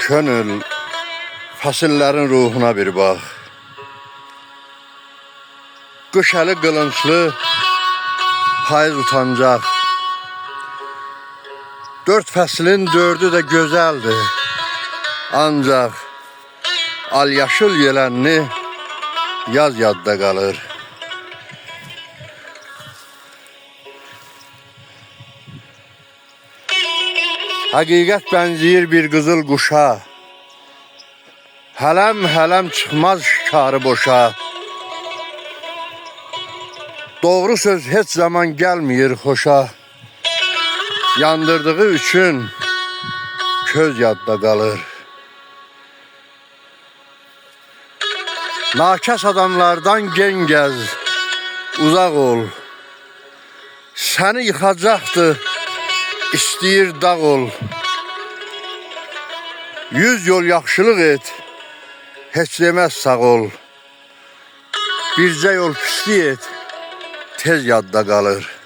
Könül, fəsillərin ruhuna bir bax. Qış əli qılınçlı, payız utancaq. Dörd fəslin dördü də gözəldir. Ancaq al-yaşıl yelənli yaz yadda qalır. Həqiqət bənzəyir bir qızıl quşa. Hələm çıxmaz şikarı boşa. Doğru söz heç zaman gəlmir xoşa. Yandırdığı üçün köz yadda qalır. Nakəs adamlardan gen gəz, uzaq ol. Səni yıxacaqdır, istəyir dağ ol. 100 yol yaxşılıq et, heç deməz sağ ol. Bircə yol pislik et, tez yadda qalır.